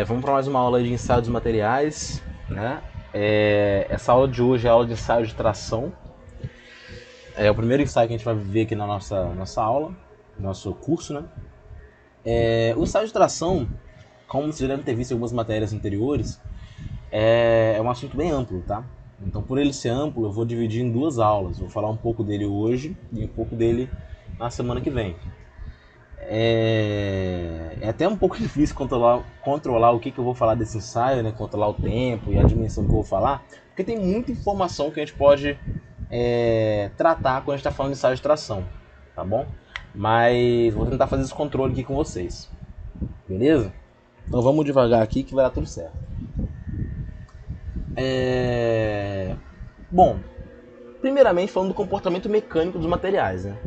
Vamos para mais uma aula de ensaio dos materiais, né? Essa aula de hoje é a aula de ensaio de tração. É o primeiro ensaio que a gente vai ver aqui na nossa aula, nosso curso, né? O ensaio de tração, como vocês já devem ter visto em algumas matérias anteriores, é um assunto bem amplo, tá? Então, por ele ser amplo, eu vou dividir em duas aulas. Vou falar um pouco dele hoje e um pouco dele na semana que vem. É até um pouco difícil controlar o que eu vou falar desse ensaio, né? Controlar o tempo e a dimensão que eu vou falar, porque tem muita informação que a gente pode tratar quando a gente está falando de ensaio de tração, tá bom? Mas vou tentar fazer esse controle aqui com vocês, beleza? Então vamos devagar aqui que vai dar tudo certo. Bom, primeiramente falando do comportamento mecânico dos materiais, né?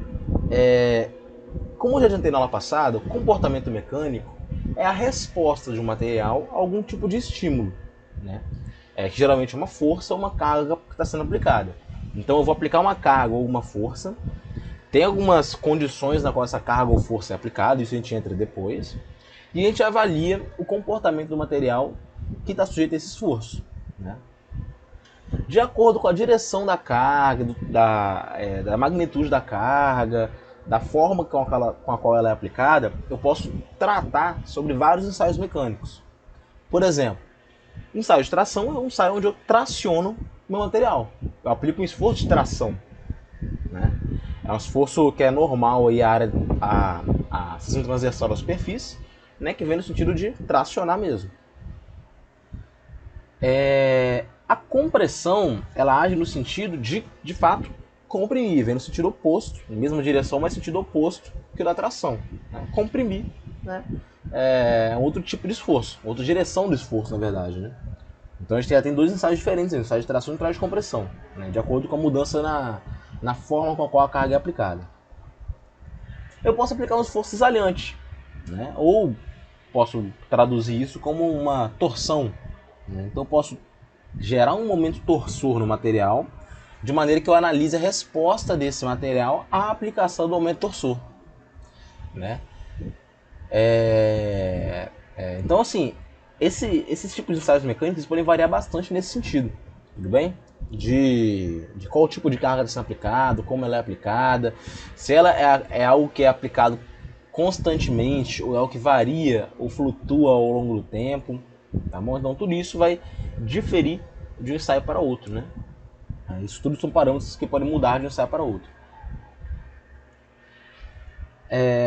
Como eu já adiantei na aula passada, o comportamento mecânico é a resposta de um material a algum tipo de estímulo, né? Que geralmente é uma força ou uma carga que está sendo aplicada. Então eu vou aplicar uma carga ou uma força, tem algumas condições na qual essa carga ou força é aplicada, isso a gente entra depois, e a gente avalia o comportamento do material que está sujeito a esse esforço, né? De acordo com a direção da carga, da magnitude da carga, da forma com a qual ela é aplicada, eu posso tratar sobre vários ensaios mecânicos. Por exemplo, ensaio de tração é um ensaio onde eu traciono meu material. Eu aplico um esforço de tração, né? É um esforço que é normal aí a seção transversal da superfície, né? Que vem no sentido de tracionar mesmo. A compressão, ela age no sentido de fato, comprimir, vem no sentido oposto, na mesma direção, mas sentido oposto que o da tração. Né? Comprimir, né? É outro tipo de esforço, outra direção do esforço, na verdade, né? Então a gente já tem dois ensaios diferentes, um ensaio de tração e um ensaio de compressão, né? De acordo com a mudança na forma com a qual a carga é aplicada. Eu posso aplicar um esforço desalhante, né? Ou posso traduzir isso como uma torção, né? Então eu posso gerar um momento torsor no material, de maneira que eu analise a resposta desse material à aplicação do momento torsor, né? Então, assim, esses tipos de ensaios mecânicos podem variar bastante nesse sentido, tudo bem? De qual tipo de carga está sendo aplicado, como ela é aplicada, se ela é algo que é aplicado constantemente, ou é algo que varia ou flutua ao longo do tempo, tá bom? Então tudo isso vai diferir de um ensaio para outro, né? Isso tudo são parâmetros que podem mudar de um ensaio para outro.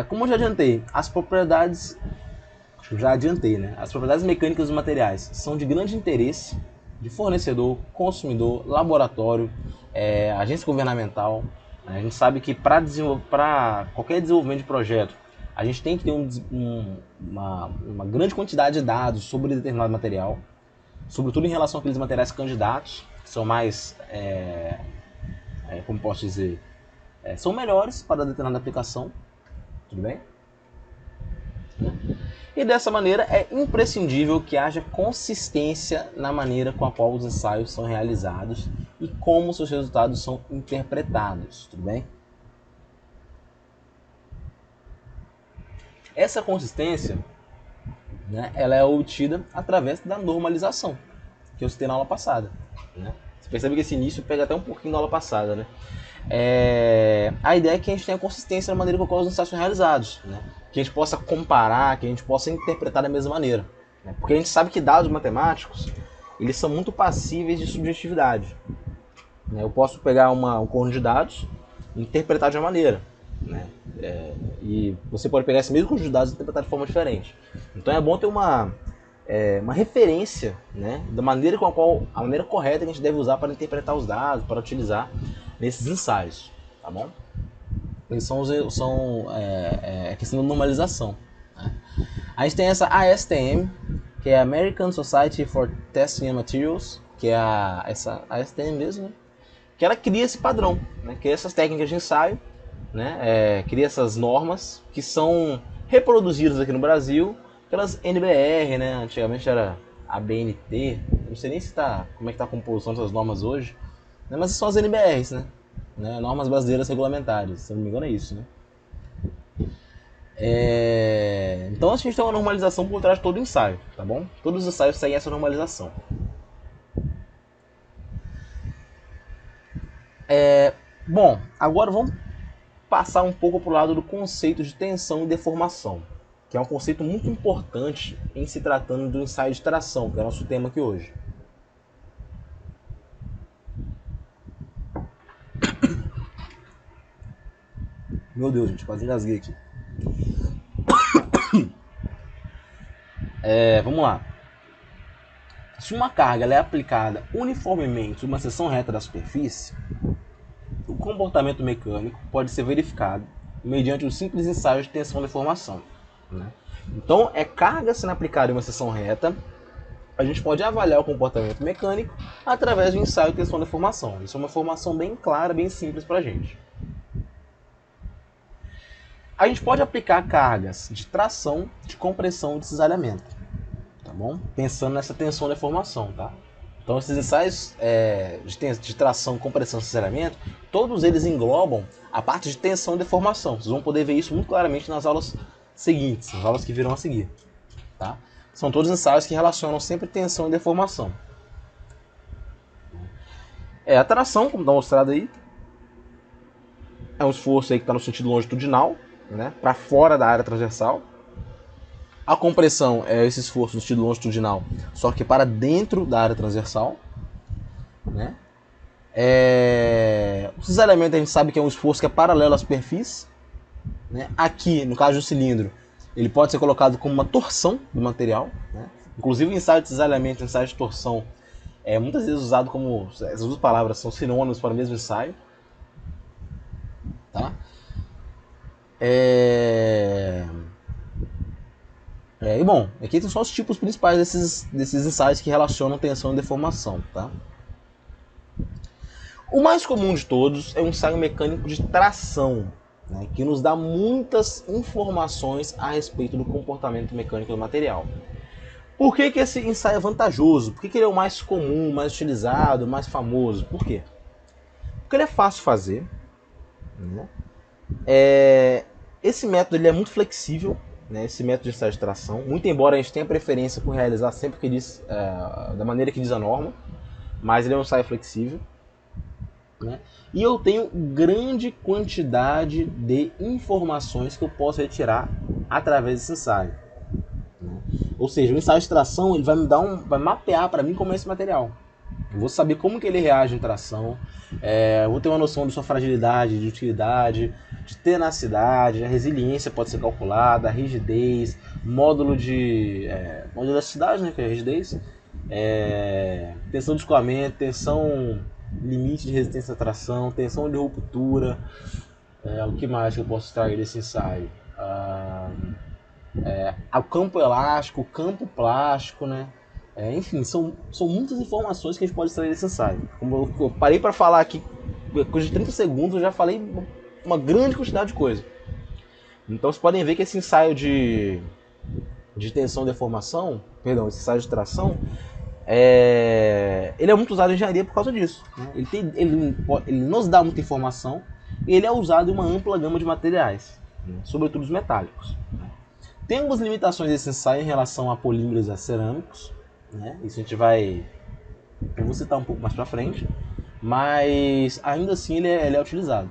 Como eu já adiantei, né? As propriedades mecânicas dos materiais são de grande interesse de fornecedor, consumidor, laboratório, agência governamental. A gente sabe que para qualquer desenvolvimento de projeto, a gente tem que ter uma grande quantidade de dados sobre determinado material, sobretudo em relação àqueles materiais candidatos, que são mais, como posso dizer, são melhores para determinada aplicação, tudo bem? E dessa maneira é imprescindível que haja consistência na maneira com a qual os ensaios são realizados e como seus resultados são interpretados, tudo bem? Essa consistência, né, ela é obtida através da normalização, que eu citei na aula passada, né? Você percebe que esse início pega até um pouquinho da aula passada, né? A ideia é que a gente tenha consistência na maneira com a qual os ensaios são realizados, né? Que a gente possa comparar, que a gente possa interpretar da mesma maneira, né? Porque a gente sabe que dados matemáticos, eles são muito passíveis de subjetividade, né? Eu posso pegar um conjunto de dados e interpretar de uma maneira, né? E você pode pegar esse mesmo conjunto de dados e interpretar de forma diferente. Então é bom ter uma referência, né, da maneira com a maneira correta que a gente deve usar para interpretar os dados, para utilizar nesses ensaios, tá bom? Eles são a questão da normalização, né? A gente tem essa ASTM, que é a American Society for Testing Materials, que é essa ASTM mesmo, né? Que ela cria esse padrão, né? Cria essas técnicas de ensaio, né? Cria essas normas que são reproduzidas aqui no Brasil pelas NBR, né? Antigamente era a BNT, não sei nem como é que está a composição dessas normas hoje, né? Mas são as NBRs, né? Normas Brasileiras Regulamentares, se não me engano é isso, né? Então a gente tem uma normalização por trás de todo o ensaio, tá bom? Todos os ensaios seguem essa normalização. Bom, agora vamos passar um pouco para o lado do conceito de tensão e deformação, que é um conceito muito importante em se tratando do ensaio de tração, que é o nosso tema aqui hoje. Meu Deus, gente, quase engasguei aqui. Vamos lá. Se uma carga é aplicada uniformemente em uma seção reta da superfície, o comportamento mecânico pode ser verificado mediante os simples ensaios de tensão e deformação, né? Então, carga sendo aplicada em uma seção reta, a gente pode avaliar o comportamento mecânico através do ensaio de tensão e deformação. Isso é uma informação bem clara, bem simples para a gente. A gente pode aplicar cargas de tração, de compressão e de cisalhamento, tá bom? Pensando nessa tensão e deformação, tá? Então, esses ensaios de tração, compressão e cisalhamento, todos eles englobam a parte de tensão e deformação. Vocês vão poder ver isso muito claramente nas aulas seguintes, nas aulas que virão a seguir, tá? São todos ensaios que relacionam sempre tensão e deformação. A tração, como está mostrado aí, é um esforço aí que está no sentido longitudinal, né, para fora da área transversal. A compressão é esse esforço no sentido longitudinal, só que para dentro da área transversal, né? O cisalhamento a gente sabe que é um esforço que é paralelo à superfície, né? Aqui, no caso do cilindro, ele pode ser colocado como uma torção do material, né? Inclusive o ensaio de cisalhamento e o ensaio de torção é muitas vezes usado como... Essas duas palavras são sinônimos para o mesmo ensaio, tá? E bom, aqui tem só os tipos principais desses ensaios que relacionam tensão e deformação, tá? O mais comum de todos é um ensaio mecânico de tração, né, que nos dá muitas informações a respeito do comportamento mecânico do material. Por que esse ensaio é vantajoso? Por que ele é o mais comum, mais utilizado, mais famoso? Por quê? Porque ele é fácil de fazer, né? Esse método ele é muito flexível, né? Esse método de ensaio de tração, muito embora a gente tenha preferência por realizar sempre que diz, da maneira que diz a norma, mas ele é um ensaio flexível, né? E eu tenho grande quantidade de informações que eu posso retirar através desse ensaio, né? Ou seja, o ensaio de tração ele vai mapear para mim como é esse material. Eu vou saber como que ele reage em tração, vou ter uma noção de sua fragilidade, de utilidade, de tenacidade, a resiliência pode ser calculada, a rigidez, módulo de elasticidade, né, que é a rigidez, tensão de escoamento, tensão limite de resistência à tração, tensão de ruptura, o que mais que eu posso extrair desse ensaio? O campo elástico, o campo plástico, né? Enfim, são muitas informações que a gente pode extrair desse ensaio. Como eu parei para falar aqui, coisa de 30 segundos, eu já falei uma grande quantidade de coisa. Então vocês podem ver que esse ensaio de tensão e deformação, perdão, esse ensaio de tração, ele é muito usado em engenharia por causa disso, né? Ele nos dá muita informação e ele é usado em uma ampla gama de materiais, né? Sobretudo os metálicos, né? Tem algumas limitações desse ensaio em relação a polímeros e a cerâmicos, né? Isso eu vou citar um pouco mais para frente, mas ainda assim ele é utilizado.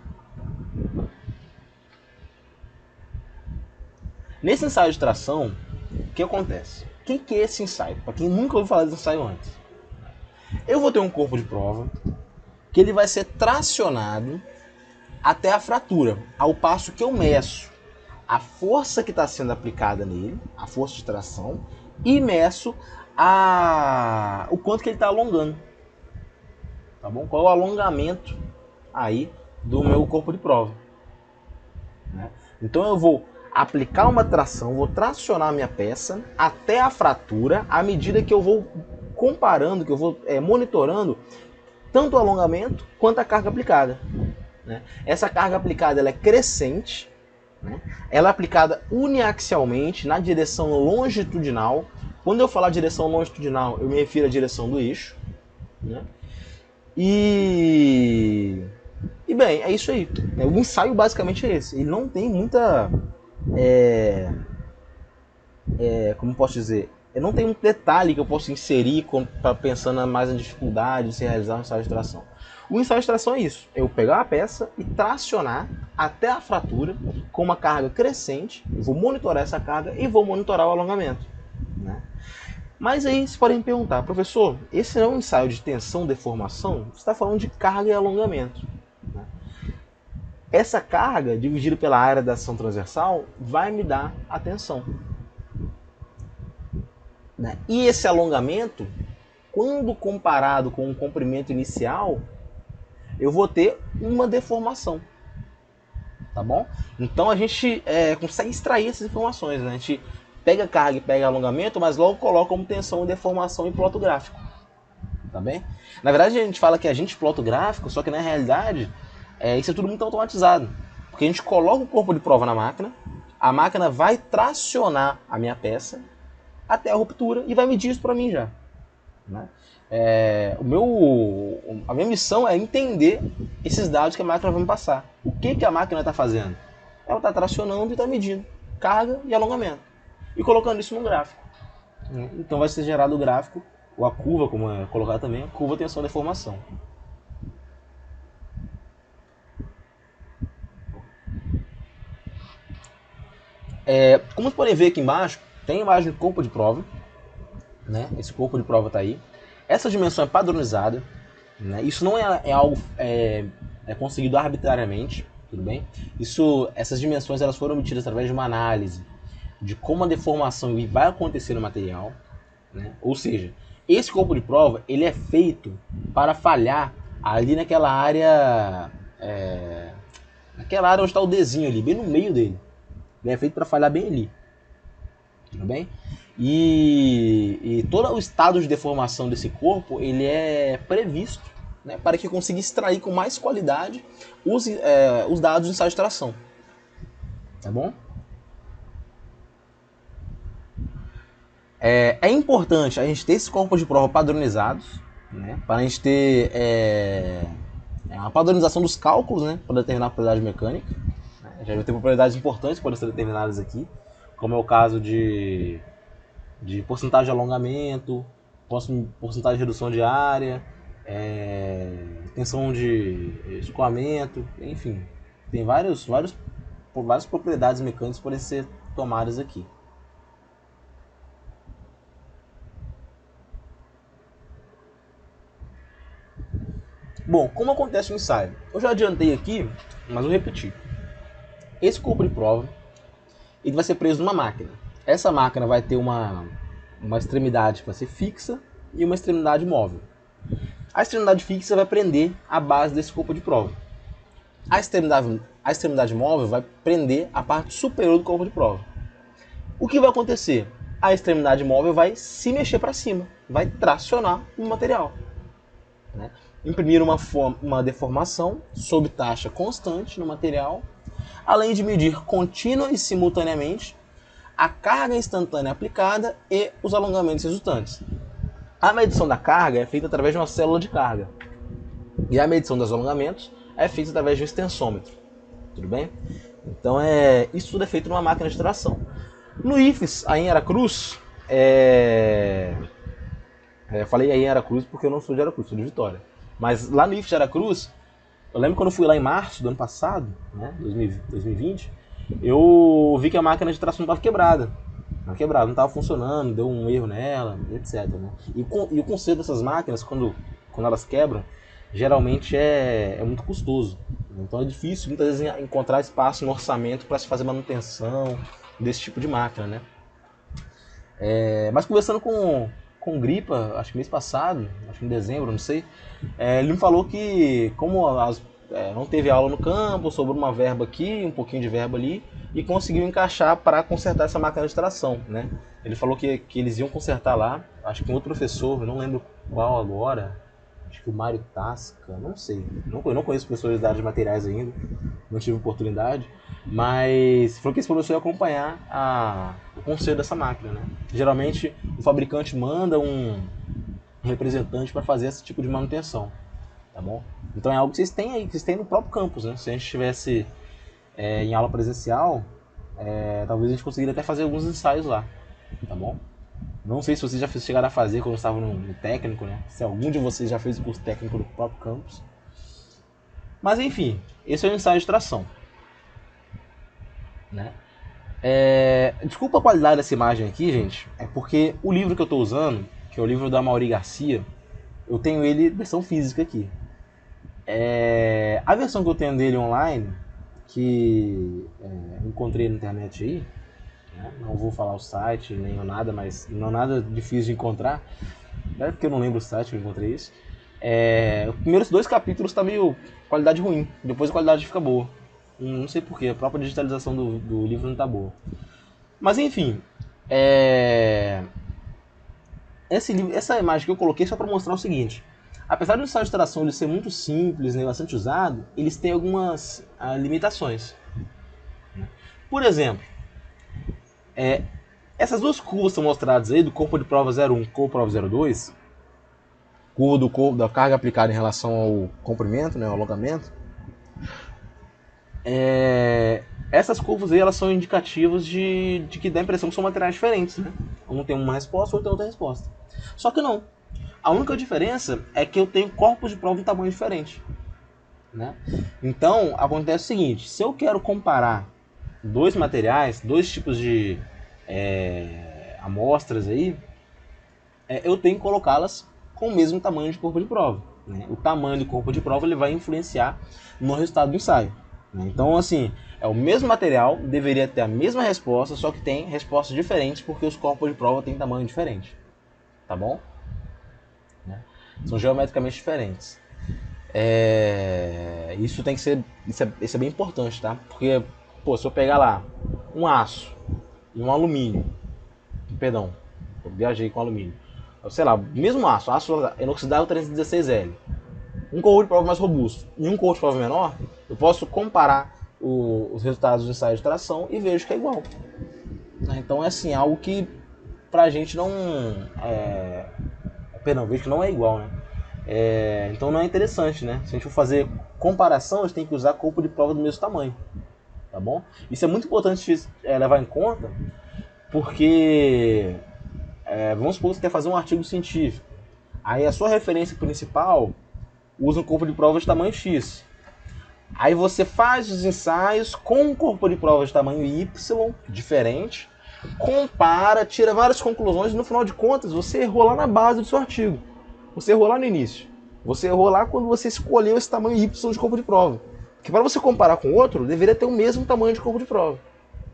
Nesse ensaio de tração, o que acontece? O que é esse ensaio? Para quem nunca ouviu falar desse ensaio antes, eu vou ter um corpo de prova que ele vai ser tracionado até a fratura, ao passo que eu meço a força que está sendo aplicada nele, a força de tração, e meço o quanto que ele está alongando, tá bom? Qual é o alongamento aí do meu corpo de prova, né? Então eu vou aplicar uma tração, vou tracionar a minha peça até a fratura, à medida que eu vou comparando, que eu vou monitorando tanto o alongamento quanto a carga aplicada, né? Essa carga aplicada ela é crescente, né? Ela é aplicada uniaxialmente na direção longitudinal. Quando eu falar direção longitudinal, eu me refiro à direção do eixo, né? E bem, é isso aí. O ensaio basicamente é esse. Ele não tem muita como posso dizer, eu não tenho um detalhe que eu posso inserir pensando mais na dificuldade de se realizar um ensaio de tração. O ensaio de tração é isso, eu pegar a peça e tracionar até a fratura com uma carga crescente, eu vou monitorar essa carga e vou monitorar o alongamento, né? Mas aí vocês podem me perguntar, professor, esse não é um ensaio de tensão e deformação? Você está falando de carga e alongamento, né? Essa carga, dividida pela área da ação transversal, vai me dar a tensão, né? E esse alongamento, quando comparado com o comprimento inicial, eu vou ter uma deformação, tá bom? Então a gente consegue extrair essas informações, né? A gente pega carga e pega alongamento, mas logo coloca como tensão e deformação em ploto gráfico, tá bem? Na verdade a gente fala que a gente plota o gráfico, só que na realidade isso é tudo muito automatizado, porque a gente coloca o corpo de prova na máquina, a máquina vai tracionar a minha peça até a ruptura e vai medir isso para mim já, né? A minha missão é entender esses dados que a máquina vai me passar. O que a máquina está fazendo? Ela está tracionando e está medindo carga e alongamento e colocando isso no gráfico. Então vai ser gerado o gráfico, ou a curva, como é colocado também, a curva tensão deformação. Como vocês podem ver aqui embaixo, tem a imagem do corpo de prova, né? Esse corpo de prova está aí. Essa dimensão é padronizada, né? Isso não é algo conseguido arbitrariamente, tudo bem? Essas dimensões elas foram obtidas através de uma análise de como a deformação vai acontecer no material, né? Ou seja, esse corpo de prova ele é feito para falhar ali naquela área, onde está o desenho ali, bem no meio dele. Ele é feito para falhar bem ali, tudo bem? E todo o estado de deformação desse corpo ele é previsto, né, para que eu consiga extrair com mais qualidade os dados do ensaio de tração, tá bom? É importante a gente ter esses corpos de prova padronizados, né, para a gente ter uma padronização dos cálculos, né, para determinar a propriedade mecânica. Já vai ter propriedades importantes que podem ser determinadas aqui, como é o caso de porcentagem de alongamento, porcentagem de redução de área, tensão de escoamento, enfim. Tem várias propriedades mecânicas que podem ser tomadas aqui. Bom, como acontece o ensaio? Eu já adiantei aqui, mas vou repetir. Esse corpo de prova ele vai ser preso numa máquina. Essa máquina vai ter uma extremidade que vai ser fixa e uma extremidade móvel. A extremidade fixa vai prender a base desse corpo de prova. A extremidade móvel vai prender a parte superior do corpo de prova. O que vai acontecer? A extremidade móvel vai se mexer para cima, vai tracionar o material, né? Imprimir uma deformação sob taxa constante no material, além de medir contínua e simultaneamente a carga instantânea aplicada e os alongamentos resultantes. A medição da carga é feita através de uma célula de carga e a medição dos alongamentos é feita através de um extensômetro, tudo bem? Então isso tudo é feito numa máquina de tração. No IFES, aí em Aracruz, eu falei aí em Aracruz porque eu não sou de Aracruz, sou de Vitória. Mas lá no IFES de Aracruz, eu lembro quando eu fui lá em março do ano passado, né, 2020, eu vi que a máquina de tração estava quebrada. Não estava funcionando, deu um erro nela, etc. Né? E o conserto dessas máquinas, quando elas quebram, geralmente é muito custoso. Então é difícil muitas vezes encontrar espaço no orçamento para se fazer manutenção desse tipo de máquina, né? Mas conversando com o Gripa, acho que mês passado, acho que em dezembro, não sei, ele me falou que como não teve aula no campo, sobrou uma verba aqui, um pouquinho de verba ali, e conseguiu encaixar para consertar essa máquina de tração, né? Ele falou que eles iam consertar lá, acho que um outro professor, eu não lembro qual agora, acho que o Mário Tasca, não sei, eu não conheço professores da área de materiais ainda, não tive oportunidade, mas falou que esse professor ia acompanhar o conserto dessa máquina, né? Geralmente o fabricante manda um representante para fazer esse tipo de manutenção, tá bom? Então é algo que vocês têm aí, que vocês têm no próprio campus, né? Se a gente estivesse em aula presencial, talvez a gente conseguiria até fazer alguns ensaios lá, tá bom? Não sei se vocês já chegaram a fazer quando estavam no técnico, né? Se algum de vocês já fez o curso técnico no próprio campus. Mas enfim, esse é o ensaio de tração, né? Desculpa a qualidade dessa imagem aqui, gente. É porque o livro que eu estou usando, que é o livro da Mauri Garcia, eu tenho ele versão física aqui. A versão que eu tenho dele online, que encontrei na internet aí, né? Não vou falar o site nem nada, mas não é nada difícil de encontrar, né? Porque eu não lembro o site que eu encontrei isso. Os primeiros 2 capítulos tá meio qualidade ruim, depois a qualidade fica boa. Não sei porquê, a própria digitalização do livro não tá boa. Mas enfim, essa imagem que eu coloquei só para mostrar o seguinte: apesar do ensaio de tração ele ser muito simples, né, bastante usado, eles têm algumas limitações. Por exemplo, essas 2 curvas são mostradas aí, do corpo de prova 01 e corpo de prova 02, curva da carga aplicada em relação ao comprimento, né, ao alongamento. Essas curvas aí, elas são indicativas de que dá a impressão que são materiais diferentes, né? Um tem uma resposta, outro tem outra resposta. Só que não. A única diferença é que eu tenho corpos de prova em tamanho diferente, né? Então, acontece o seguinte: se eu quero comparar 2 materiais, 2 tipos de amostras aí, eu tenho que colocá-las com o mesmo tamanho de corpo de prova, né? O tamanho do corpo de prova ele vai influenciar no resultado do ensaio, né? Então, assim, é o mesmo material, deveria ter a mesma resposta, só que tem respostas diferentes porque os corpos de prova têm tamanho diferente, tá bom? Né? São geometricamente diferentes. Isso tem que ser, isso é bem importante, tá? Porque, se eu pegar lá um aço e um alumínio, perdão, eu viajei com alumínio, sei lá, mesmo aço inoxidável 316L, um corpo de prova mais robusto e um corpo de prova menor, eu posso comparar os resultados do ensaio de tração e vejo que é igual. Então é assim, algo que pra gente não vejo que não é igual, né? Então não é interessante, né? Se a gente for fazer comparação, a gente tem que usar corpo de prova do mesmo tamanho, tá bom? Isso é muito importante levar em conta, porque vamos supor que você quer fazer um artigo científico, aí a sua referência principal usa um corpo de prova de tamanho X. Aí você faz os ensaios com um corpo de prova de tamanho Y, diferente, compara, tira várias conclusões e no final de contas você errou lá na base do seu artigo. Você errou lá no início. Você errou lá quando você escolheu esse tamanho Y de corpo de prova. Porque para você comparar com outro, deveria ter o mesmo tamanho de corpo de prova.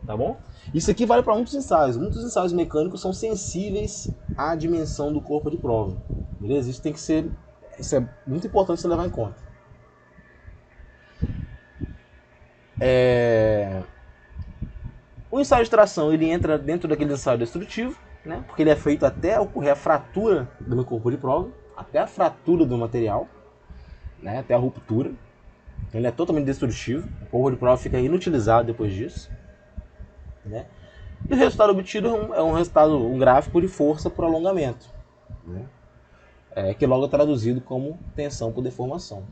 Tá bom? Isso aqui vale para muitos ensaios. Muitos ensaios mecânicos são sensíveis à dimensão do corpo de prova. Beleza? Isso é muito importante você levar em conta. O ensaio de tração ele entra dentro daquele ensaio destrutivo, né? Porque ele é feito até ocorrer a fratura do meu corpo de prova, até a fratura do material, né? Até a ruptura. Então ele é totalmente destrutivo. O corpo de prova fica inutilizado depois disso, né? E o resultado obtido é um gráfico de força por alongamento, né? Que logo é traduzido como tensão por deformação.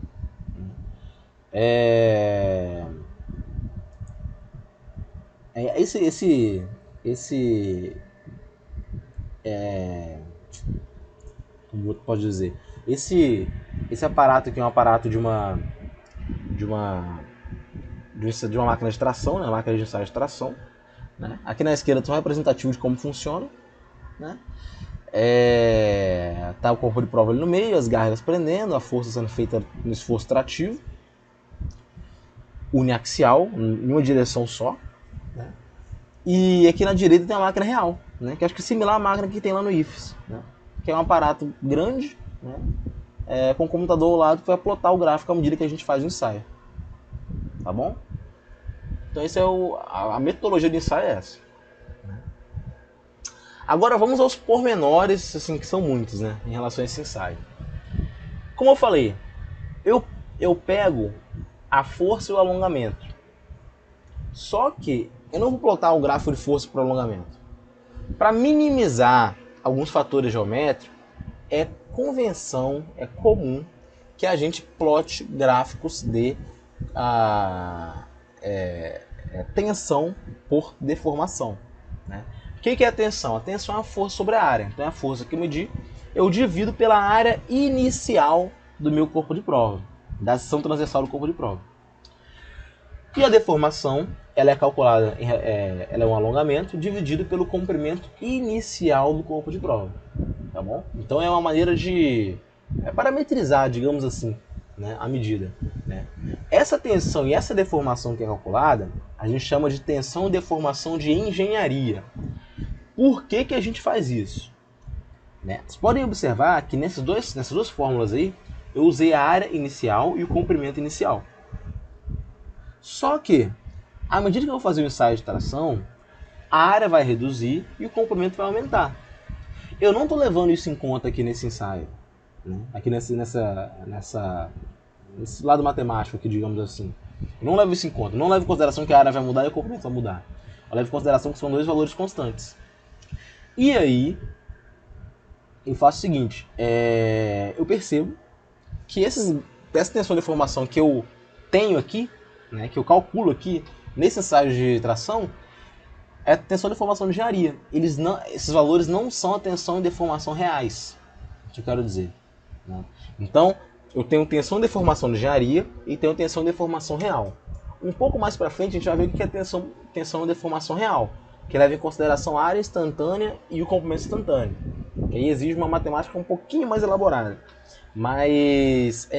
Como pode dizer, esse aparato aqui é um aparato de uma máquina de tração, né? Uma máquina de ensaio de tração, né? Aqui na esquerda são representativos de como funciona, né? Tá o corpo de prova ali no meio, as garras prendendo, a força sendo feita no esforço trativo, uniaxial, em uma direção só, né? E aqui na direita tem a máquina real, né? Que acho que é similar à máquina que tem lá no IFES, né? Que é um aparato grande, né? Com um computador ao lado que vai plotar o gráfico à medida que a gente faz o ensaio, tá bom? Então esse a metodologia de ensaio é essa. Agora vamos aos pormenores, assim, que são muitos, né, em relação a esse ensaio. Como eu falei, eu pego a força e o alongamento. Só que eu não vou plotar o gráfico de força para o alongamento. Para minimizar alguns fatores geométricos, é convenção, é comum que a gente plote gráficos de tensão por deformação, né? O que é a tensão? A tensão é a força sobre a área. Então é a força que eu medi, eu divido pela área inicial do meu corpo de prova, da seção transversal do corpo de prova. E a deformação, ela é calculada, ela é um alongamento dividido pelo comprimento inicial do corpo de prova, tá bom? Então é uma maneira de parametrizar, digamos assim, né, a medida, né? Essa tensão e essa deformação que é calculada, a gente chama de tensão e deformação de engenharia. Por que que a gente faz isso? Né? Vocês podem observar que nessas duas fórmulas aí, eu usei a área inicial e o comprimento inicial. Só que, à medida que eu vou fazer o ensaio de tração, a área vai reduzir e o comprimento vai aumentar. Eu não estou levando isso em conta aqui nesse ensaio, né? Aqui nesse lado matemático, aqui, digamos assim. Eu não levo isso em conta. Eu não levo em consideração que a área vai mudar e o comprimento vai mudar. Eu levo em consideração que são dois valores constantes. E aí, eu faço o seguinte, eu percebo que essa tensão de deformação que eu tenho aqui, né, que eu calculo aqui nesse ensaio de tração, é a tensão de deformação de engenharia. Esses valores não são a tensão e deformação reais, que eu quero dizer, né? Então, eu tenho tensão e deformação de engenharia e tenho tensão e deformação real. Um pouco mais para frente a gente vai ver o que é tensão e deformação real, que leva em consideração a área instantânea e o comprimento instantâneo. E aí exige uma matemática um pouquinho mais elaborada. Mas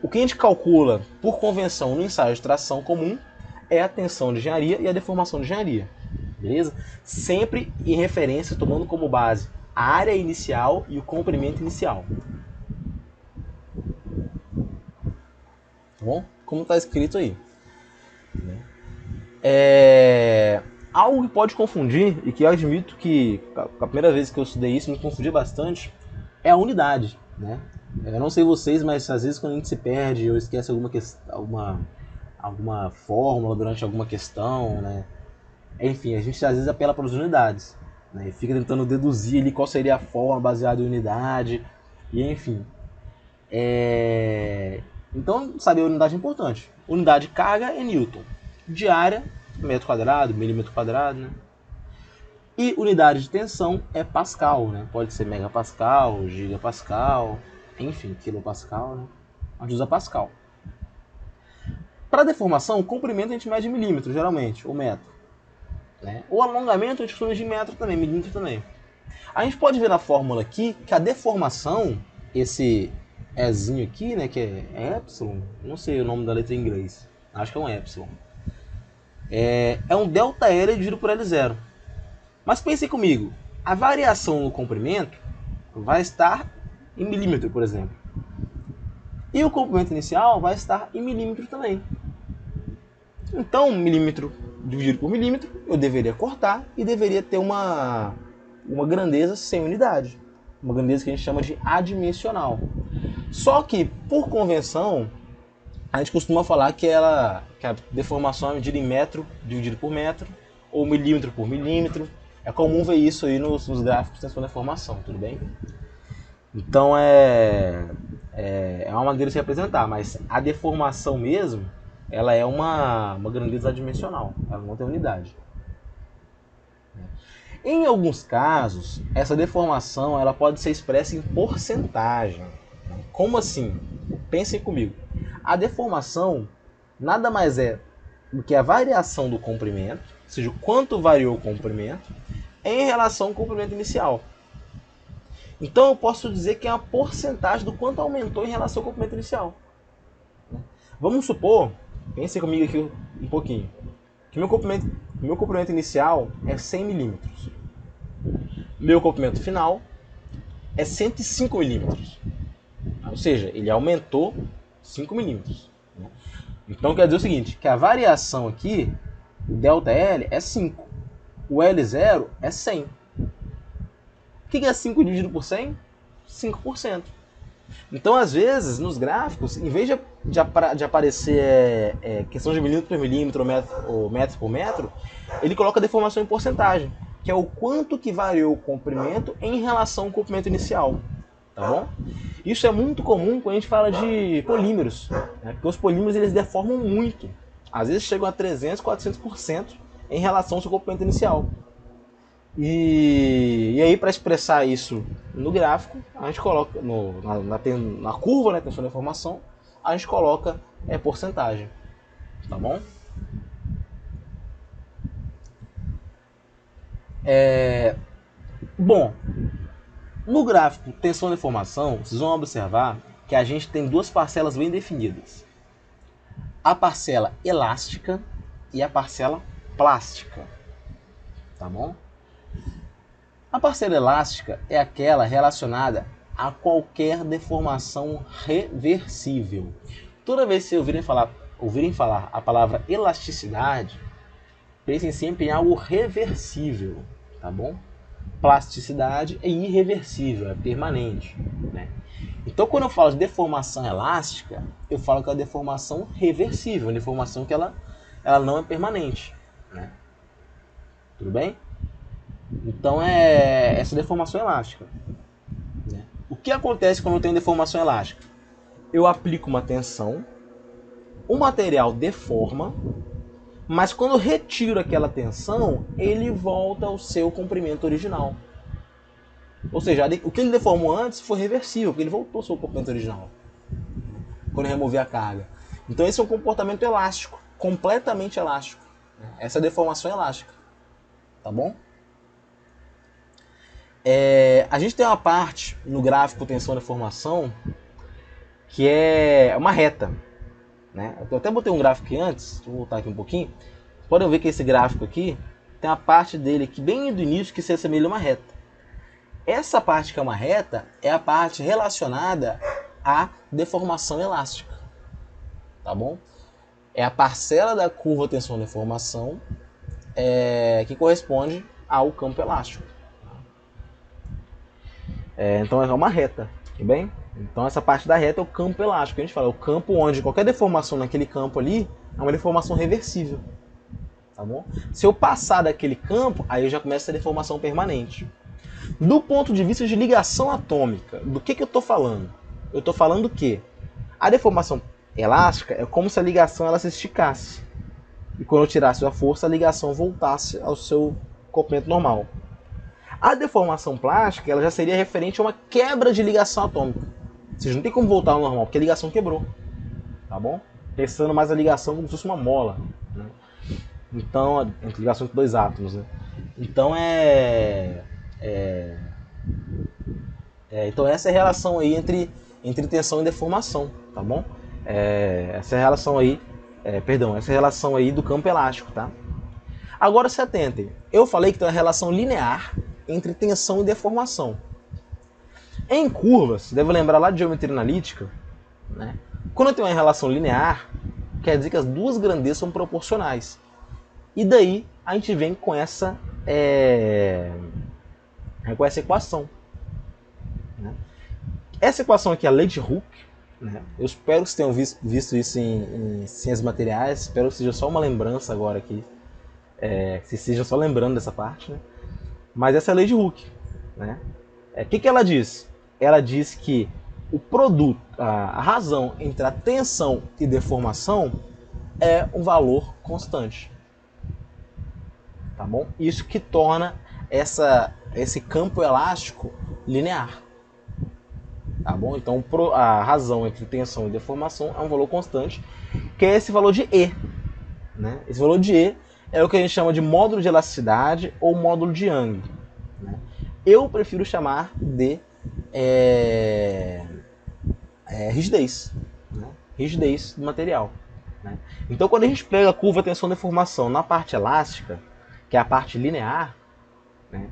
o que a gente calcula por convenção no ensaio de tração comum é a tensão de engenharia e a deformação de engenharia. Beleza? Sempre em referência, tomando como base a área inicial e o comprimento inicial. Tá bom? Como está escrito aí. Algo que pode confundir, e que eu admito que a primeira vez que eu estudei isso me confundi bastante, é a unidade, né? Eu não sei vocês, mas às vezes quando a gente se perde ou esquece alguma fórmula durante alguma questão, né? Enfim, a gente às vezes apela para as unidades, né? E fica tentando deduzir ali qual seria a fórmula baseada em unidade, e enfim. Então, saber a unidade é importante. Unidade de carga é Newton, de área, metro quadrado, milímetro quadrado, né? E unidade de tensão é Pascal, né? Pode ser megapascal, gigapascal, enfim, quilopascal, né? A gente usa Pascal. Para deformação, o comprimento a gente mede em milímetro, geralmente, ou metro, né? O alongamento a gente costuma de metro também, milímetro também. A gente pode ver na fórmula aqui que a deformação, esse Ezinho aqui, né, que é epsilon, não sei o nome da letra em inglês, acho que é um epsilon, é um ΔL dividido por L0. Mas pense comigo, a variação no comprimento vai estar em milímetro, por exemplo. E o comprimento inicial vai estar em milímetro também. Então, milímetro dividido por milímetro, eu deveria cortar e deveria ter uma grandeza sem unidade. Uma grandeza que a gente chama de adimensional. Só que, por convenção, a gente costuma falar que a deformação é medida em metro dividido por metro, ou milímetro por milímetro. É comum ver isso aí nos gráficos de tensão e deformação, tudo bem? Então é uma maneira de se representar, mas a deformação mesmo, ela é uma grandeza adimensional, ela não tem unidade. Em alguns casos, essa deformação ela pode ser expressa em porcentagem. Como assim? Pensem comigo. A deformação nada mais é do que a variação do comprimento, ou seja, o quanto variou o comprimento, em relação ao comprimento inicial. Então eu posso dizer que é uma porcentagem do quanto aumentou em relação ao comprimento inicial. Vamos supor, pensem comigo aqui um pouquinho, que meu comprimento inicial é 100 milímetros. Meu comprimento final é 105 milímetros. Ou seja, ele aumentou 5 milímetros. Então quer dizer o seguinte, que a variação aqui, o ΔL é 5. O L0 é 100. O que é 5 dividido por 100? 5%. Então, às vezes, nos gráficos, em vez de aparecer questão de milímetro por milímetro ou metro por metro, ele coloca a deformação em porcentagem, que é o quanto que variou o comprimento em relação ao comprimento inicial. Tá bom? Isso é muito comum quando a gente fala de polímeros, né? Porque os polímeros eles deformam muito. Às vezes chegam a 300, 400% em relação ao seu comprimento inicial. E aí, para expressar isso no gráfico, a gente coloca na curva, né, tensão de deformação, a gente coloca porcentagem, tá bom? Bom, no gráfico tensão de deformação, vocês vão observar que a gente tem duas parcelas bem definidas. A parcela elástica e a parcela plástica, tá bom? A parcela elástica é aquela relacionada a qualquer deformação reversível. Toda vez que ouvirem falar a palavra elasticidade, pensem sempre em algo reversível, tá bom? Plasticidade é irreversível, é permanente, né? Então, quando eu falo de deformação elástica, eu falo que é uma deformação reversível, uma deformação que ela não é permanente, né? Tudo bem? Então, é essa deformação elástica, né? O que acontece quando eu tenho deformação elástica? Eu aplico uma tensão, o material deforma, mas quando eu retiro aquela tensão, ele volta ao seu comprimento original. Ou seja, o que ele deformou antes foi reversível, porque ele voltou ao seu comprimento original quando eu removi a carga. Então esse é um comportamento elástico, completamente elástico. Essa é a deformação elástica, tá bom? A gente tem uma parte no gráfico tensão e deformação que é uma reta, né? Eu até botei um gráfico aqui antes, deixa eu voltar aqui um pouquinho. Podem ver que esse gráfico aqui tem a parte dele que bem do início que se assemelha a uma reta. Essa parte que é uma reta é a parte relacionada à deformação elástica, tá bom? É a parcela da curva tensão-deformação que corresponde ao campo elástico. Então é uma reta, tudo bem? Então essa parte da reta é o campo elástico. A gente fala, é o campo onde qualquer deformação naquele campo ali é uma deformação reversível, tá bom? Se eu passar daquele campo, aí eu já começa a deformação permanente. Do ponto de vista de ligação atômica, do que eu estou falando? Eu estou falando que a deformação elástica é como se a ligação ela se esticasse. E quando eu tirasse a força, a ligação voltasse ao seu comprimento normal. A deformação plástica ela já seria referente a uma quebra de ligação atômica. Ou seja, não tem como voltar ao normal, porque a ligação quebrou. Tá bom? Pensando mais a ligação como se fosse uma mola, né? Então, entre ligação entre dois átomos, né? Então então essa é a relação aí entre tensão e deformação, tá bom? Essa é a relação aí, essa é a relação aí do campo elástico, tá? Agora se atentem, eu falei que tem uma relação linear entre tensão e deformação. Em curvas, você deve lembrar lá de geometria analítica, né? Quando eu tenho uma relação linear, quer dizer que as duas grandezas são proporcionais. E daí a gente vem com essa equação, né? Essa equação aqui é a lei de Hooke, né? Eu espero que vocês tenham visto isso em ciências materiais, espero que seja só uma lembrança agora aqui, que vocês estejam só lembrando dessa parte, né? Mas essa é a lei de Hooke, né? O que ela diz? Ela diz que o produto, a razão entre a tensão e deformação é um valor constante, tá bom? Isso que torna esse campo elástico linear, tá bom? Então a razão entre tensão e deformação é um valor constante, que é esse valor de E, né? Esse valor de E é o que a gente chama de módulo de elasticidade ou módulo de Young, né? Eu prefiro chamar de rigidez, né? Rigidez do material, né? Então quando a gente pega a curva tensão-deformação na parte elástica, que é a parte linear, né?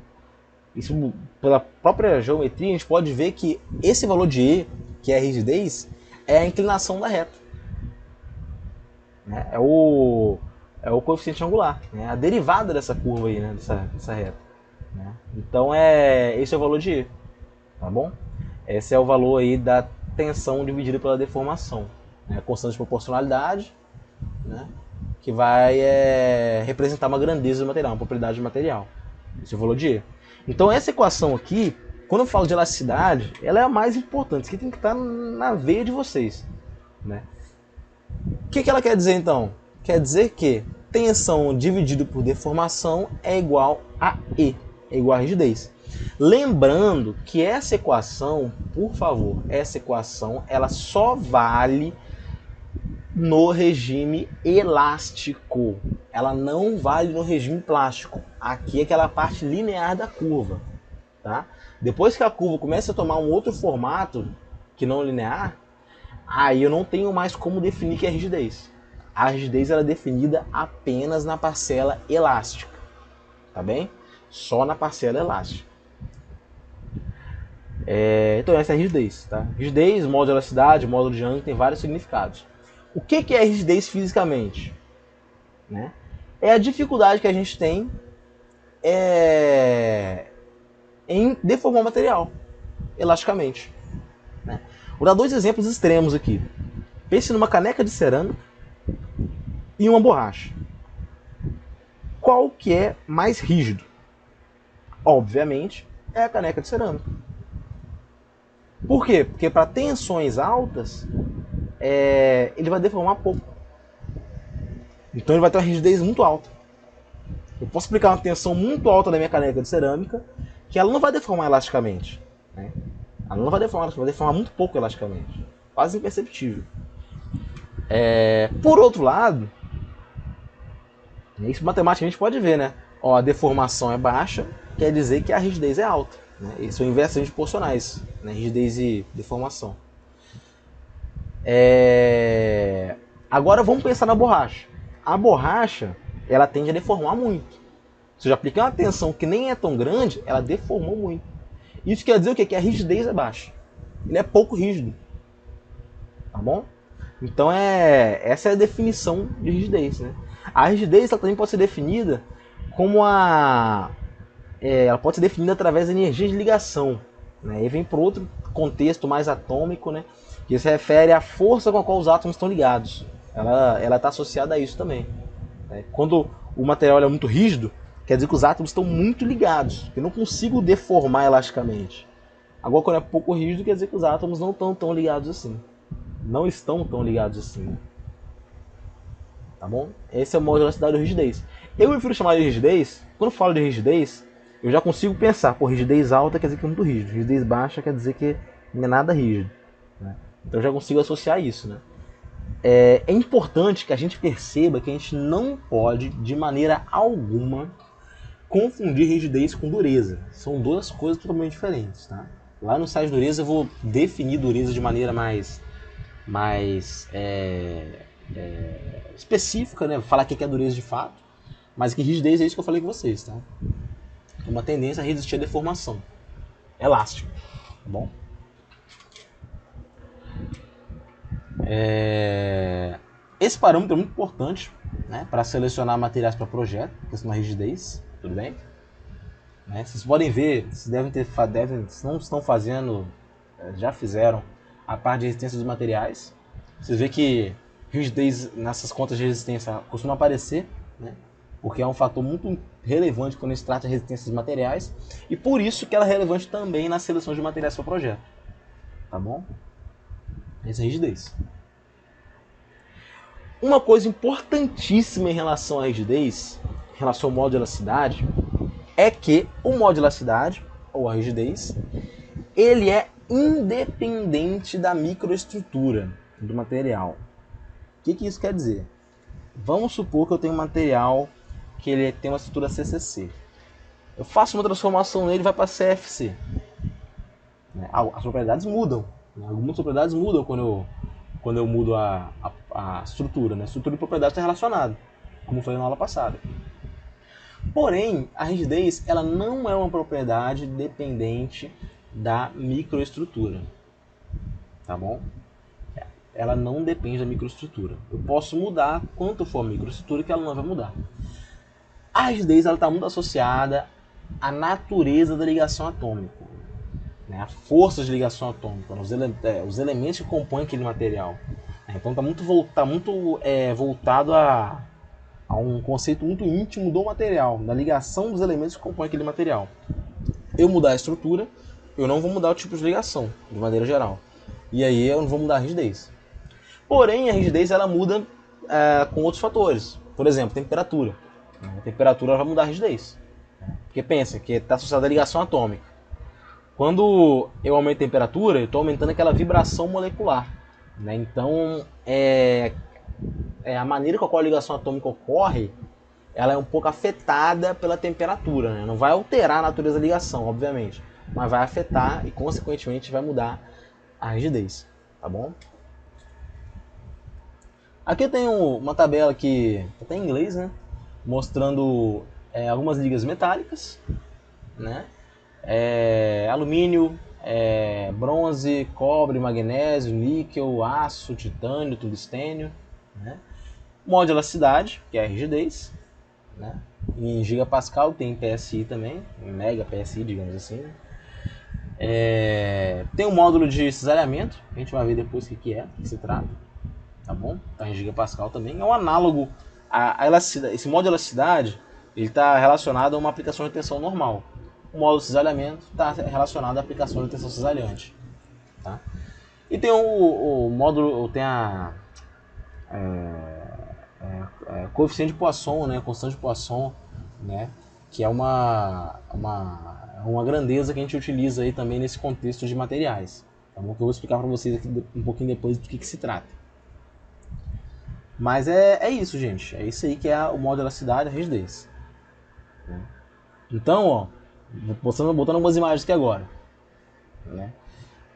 Isso, pela própria geometria, a gente pode ver que esse valor de E, que é a rigidez, é a inclinação da reta, né? É o coeficiente angular, né? A derivada dessa curva aí, né? dessa reta, né? Então esse é o valor de E, tá bom? Esse é o valor aí da tensão dividida pela deformação, né? A constante de proporcionalidade, né? Que vai representar uma grandeza do material, uma propriedade do material. Esse é o valor de E. Então essa equação aqui, quando eu falo de elasticidade, ela é a mais importante. Isso aqui tem que estar na veia de vocês, né? O que ela quer dizer então? quer dizer que tensão dividido por deformação é igual a E, é igual a rigidez. Lembrando que essa equação, por favor, essa equação ela só vale no regime elástico. Ela não vale no regime plástico. Aqui é aquela parte linear da curva, tá? Depois que a curva começa a tomar um outro formato que não linear, aí eu não tenho mais como definir que é rigidez. A rigidez ela é definida apenas na parcela elástica, tá bem? Só na parcela elástica. Então essa é a rigidez, tá? Rigidez, módulo de elasticidade, módulo de Young tem vários significados. O que é rigidez fisicamente? Né? É a dificuldade que a gente tem em deformar o material elasticamente. Né? Vou dar dois exemplos extremos aqui. Pense numa caneca de cerâmica e uma borracha. Qual que é mais rígido? Obviamente, é a caneca de cerâmica. Por quê? Porque para tensões altas, ele vai deformar pouco. Então ele vai ter uma rigidez muito alta. Eu posso aplicar uma tensão muito alta na minha caneca de cerâmica, que ela não vai deformar elasticamente. Né? Ela não vai deformar, vai deformar muito pouco elasticamente. Quase imperceptível. Por outro lado, isso matematicamente pode ver, né? Ó, a deformação é baixa, quer dizer que a rigidez é alta. Né? Isso são inversões proporcionais, né? Rigidez e deformação. Agora vamos pensar na borracha. A borracha, ela tende a deformar muito. Se eu aplicar uma tensão que nem é tão grande, ela deformou muito. Isso quer dizer o quê? Que a rigidez é baixa. Ele é pouco rígido. Tá bom? Então essa é a definição de rigidez. Né? A rigidez ela também pode ser definida como ela pode ser definida através da energia de ligação. Né? E vem para outro contexto mais atômico, né? Que se refere à força com a qual os átomos estão ligados. Ela está associada a isso também. Né? Quando o material é muito rígido, quer dizer que os átomos estão muito ligados. Eu não consigo deformar elasticamente. Agora, quando é pouco rígido, quer dizer que os átomos não estão tão ligados assim. Não estão tão ligados assim. Tá bom? Esse é o modo de elasticidade ou rigidez. Eu prefiro chamar de rigidez. Quando eu falo de rigidez, eu já consigo pensar. Por rigidez alta quer dizer que é muito rígido. Rigidez baixa quer dizer que não é nada rígido. Né? Então eu já consigo associar isso. Né? É importante que a gente perceba que a gente não pode, de maneira alguma, confundir rigidez com dureza. São duas coisas totalmente diferentes. Tá? Lá no site de dureza eu vou definir dureza de maneira mais específica, né? Falar o que é dureza de fato, mas que rigidez é isso que eu falei com vocês. Tá? É uma tendência a resistir à deformação. Elástico. Tá bom? Esse parâmetro é muito importante, né, para selecionar materiais para projeto, questão da rigidez, tudo bem? Né, vocês podem ver, vocês se não estão fazendo, já fizeram a parte de resistência dos materiais. Vocês vê que rigidez nessas contas de resistência costuma aparecer, né, porque é um fator muito relevante quando se trata de resistência dos materiais, e por isso que ela é relevante também na seleção de materiais para o projeto. Tá bom? Essa é a rigidez. Uma coisa importantíssima em relação à rigidez, em relação ao modo de elasticidade, é que o modo de elasticidade, ou a rigidez, ele é independente da microestrutura do material. O que isso quer dizer? Vamos supor que eu tenho um material que ele tem uma estrutura CCC. Eu faço uma transformação nele e vai para CFC. As propriedades mudam. Algumas propriedades mudam quando eu mudo a estrutura. Né? Estrutura e propriedade estão relacionadas, como foi na aula passada. Porém, a rigidez ela não é uma propriedade dependente da microestrutura. Tá bom? Ela não depende da microestrutura. Eu posso mudar quanto for a microestrutura que ela não vai mudar. A rigidez está muito associada à natureza da ligação atômica. Né, a força de ligação atômica, os elementos que compõem aquele material. Então está muito voltado a um conceito muito íntimo do material, da ligação dos elementos que compõem aquele material. Eu mudar a estrutura, eu não vou mudar o tipo de ligação, de maneira geral. E aí eu não vou mudar a rigidez. Porém, a rigidez ela muda com outros fatores. Por exemplo, temperatura. A temperatura vai mudar a rigidez. Porque pensa que está associada à ligação atômica. Quando eu aumento a temperatura, eu estou aumentando aquela vibração molecular. Né? Então, a maneira com a qual a ligação atômica ocorre, ela é um pouco afetada pela temperatura. Né? Não vai alterar a natureza da ligação, obviamente, mas vai afetar e, consequentemente, vai mudar a rigidez. Tá bom? Aqui eu tenho uma tabela que está em inglês, né? Mostrando algumas ligas metálicas, né? Alumínio, bronze, cobre, magnésio, níquel, aço, titânio, tungstênio, né? Modo de elasticidade, que é a rigidez, né? Em gigapascal tem PSI também, em mega PSI, digamos assim. Tem um módulo de cisalhamento, a gente vai ver depois o que se trata, tá bom? Tá em gigapascal também. É um análogo à elasticidade. Esse modo de elasticidade ele está relacionado a uma aplicação de tensão normal. O módulo de cisalhamento está relacionado à aplicação de tensão cisalhante. Tá? E tem o módulo, tem a coeficiente de Poisson, né, constante de Poisson, né, que é uma grandeza que a gente utiliza aí também nesse contexto de materiais. Tá bom? Que eu vou explicar para vocês aqui um pouquinho depois do que se trata. Mas é isso, gente. É isso aí que é o modo de elasticidade, a rigidez. Né? Então, ó, botando algumas imagens aqui agora. Né?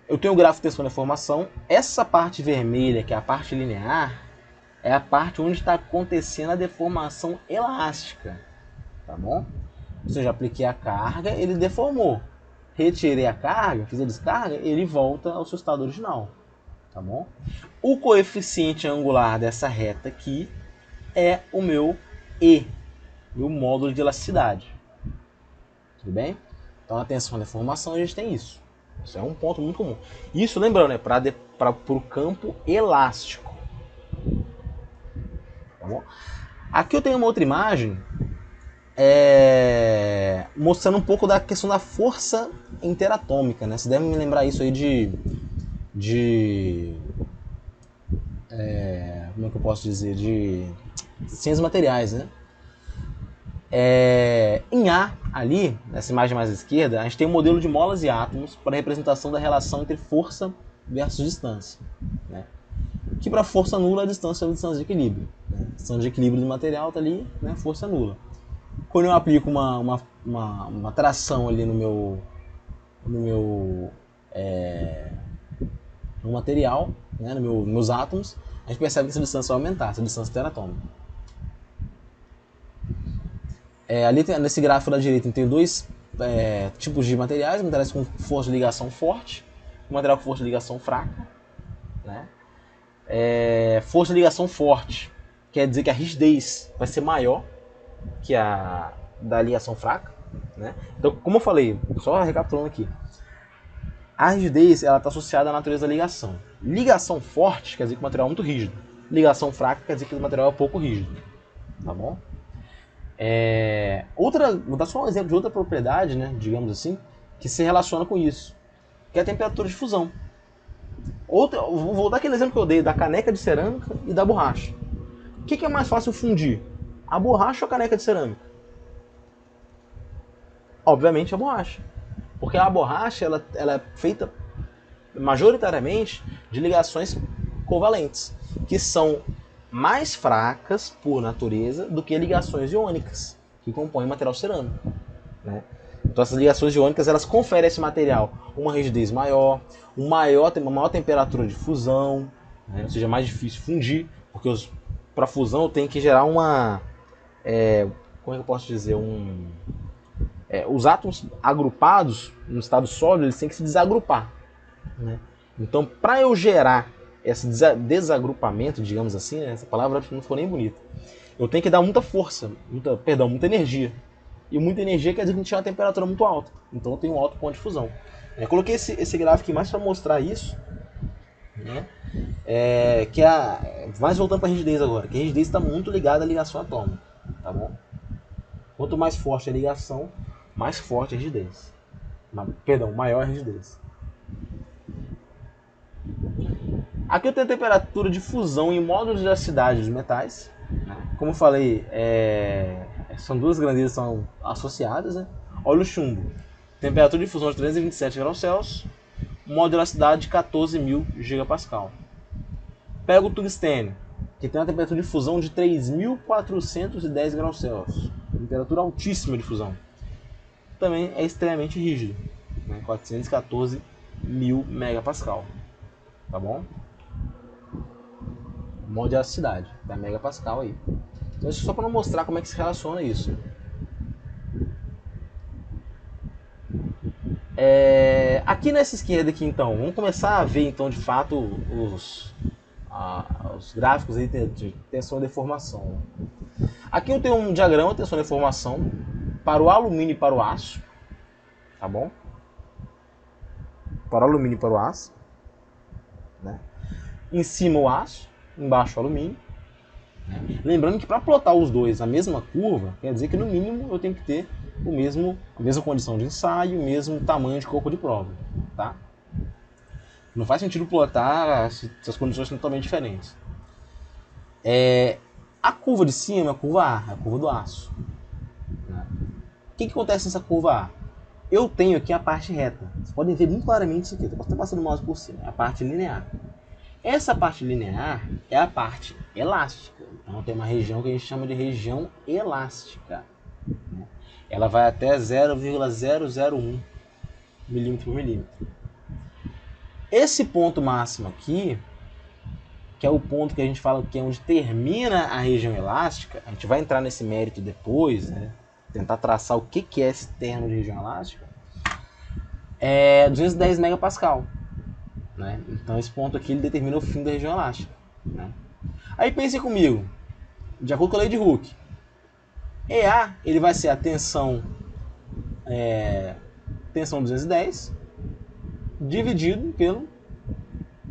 Eu tenho o gráfico de tensão e deformação. Essa parte vermelha, que é a parte linear, é a parte onde está acontecendo a deformação elástica. Tá bom? Ou seja, apliquei a carga, ele deformou. Retirei a carga, fiz a descarga, ele volta ao seu estado original. Tá bom? O coeficiente angular dessa reta aqui é o meu E, meu módulo de elasticidade. Tudo bem? Então, na tensão e deformação a gente tem isso. Isso é um ponto muito comum. Isso, lembrando, é para o campo elástico. Tá bom? Aqui eu tenho uma outra imagem mostrando um pouco da questão da força interatômica. Né? Você deve me lembrar isso aí como é que eu posso dizer? De ciências materiais, né? Em A, ali, nessa imagem mais à esquerda, a gente tem um modelo de molas e átomos para a representação da relação entre força versus distância. Né? Que para força nula a distância é a distância de equilíbrio. Né? A distância de equilíbrio do material está ali, né? Força nula. Quando eu aplico uma tração ali no material, né? Nos meus átomos, a gente percebe que essa distância vai aumentar, essa distância interatômica. Ali nesse gráfico da direita tem dois tipos de materiais com força de ligação forte e material com força de ligação fraca. Né? Força de ligação forte quer dizer que a rigidez vai ser maior que a da ligação fraca. Né? Então, como eu falei, só recapitulando aqui, a rigidez está associada à natureza da ligação. Ligação forte quer dizer que o material é muito rígido. Ligação fraca quer dizer que o material é pouco rígido. Tá bom? Vou dar só um exemplo de outra propriedade, né, digamos assim, que se relaciona com isso, que é a temperatura de fusão. Vou dar aquele exemplo que eu dei da caneca de cerâmica e da borracha. O que é mais fácil fundir? A borracha ou a caneca de cerâmica? Obviamente a borracha. Porque a borracha ela é feita majoritariamente de ligações covalentes, que são mais fracas por natureza do que ligações iônicas, que compõem material cerâmico. Né? Então essas ligações iônicas elas conferem a esse material uma rigidez maior, uma maior temperatura de fusão, né? Ou seja, é mais difícil fundir, porque para fusão eu tenho que gerar uma... como é que eu posso dizer? Os átomos agrupados no estado sólido eles têm que se desagrupar. Né? Então, para eu gerar esse desagrupamento, digamos assim, né? Essa palavra não ficou nem bonita, eu tenho que dar muita força, muita energia. E muita energia quer dizer que a gente tem uma temperatura muito alta. Então eu tenho um alto ponto de fusão. Eu coloquei esse gráfico aqui mais para mostrar isso. Né? Mais voltando para a rigidez agora, que a rigidez está muito ligada à ligação atômica. Tá bom? Quanto mais forte a ligação, mais forte a rigidez. Maior a rigidez. Aqui eu tenho a temperatura de fusão em módulos de elasticidade dos metais. Como eu falei, são duas grandezas que são associadas. Né? Olha o chumbo. Temperatura de fusão de 327 graus Celsius. Módulo de elasticidade de 14.000 gigapascal. Pega o tungstênio, que tem uma temperatura de fusão de 3.410 graus Celsius. Temperatura altíssima de fusão. Também é extremamente rígido. 414.000 megapascal. Tá bom? Modo de elasticidade, da megapascal aí. Então isso só para mostrar como é que se relaciona isso. Aqui nessa esquerda aqui então, vamos começar a ver então de fato os gráficos aí de tensão e deformação. Aqui eu tenho um diagrama de tensão e deformação para o alumínio e para o aço, tá bom? Para o alumínio e para o aço, né? Em cima o aço, embaixo o alumínio. Né? Lembrando que para plotar os dois na mesma curva, quer dizer que no mínimo eu tenho que ter a mesma condição de ensaio, o mesmo tamanho de corpo de prova, tá? Não faz sentido plotar se as condições são totalmente diferentes. A curva de cima é a curva A, é a curva do aço. Né? O que acontece nessa curva A? Eu tenho aqui a parte reta. Vocês podem ver muito claramente isso aqui. Eu posso estar passando o mouse por cima. É a parte linear. Essa parte linear é a parte elástica. Então tem uma região que a gente chama de região elástica. Né? Ela vai até 0,001 milímetro por milímetro. Esse ponto máximo aqui, que é o ponto que a gente fala que é onde termina a região elástica, a gente vai entrar nesse mérito depois, né? Tentar traçar o que é esse termo de região elástica, é 210 megapascal. Né? Então esse ponto aqui ele determina o fim da região elástica. Né? Aí pense comigo, de acordo com a lei de Hooke, EA ele vai ser a tensão 210 dividido pela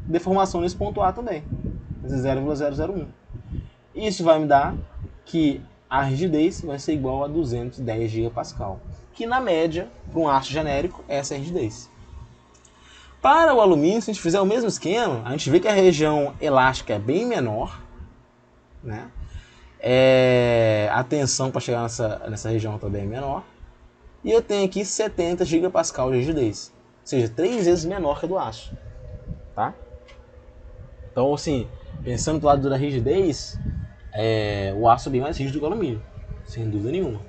deformação nesse ponto A também, 0,001. Isso vai me dar que a rigidez vai ser igual a 210 gigapascal, que na média, para um aço genérico, essa é a rigidez. Para o alumínio, se a gente fizer o mesmo esquema, a gente vê que a região elástica é bem menor, né? A tensão para chegar nessa região também é menor, e eu tenho aqui 70 gigapascal de rigidez, ou seja, 3 vezes menor que a do aço. Tá? Então, assim, pensando do lado da rigidez, o aço é bem mais rígido que o alumínio, sem dúvida nenhuma.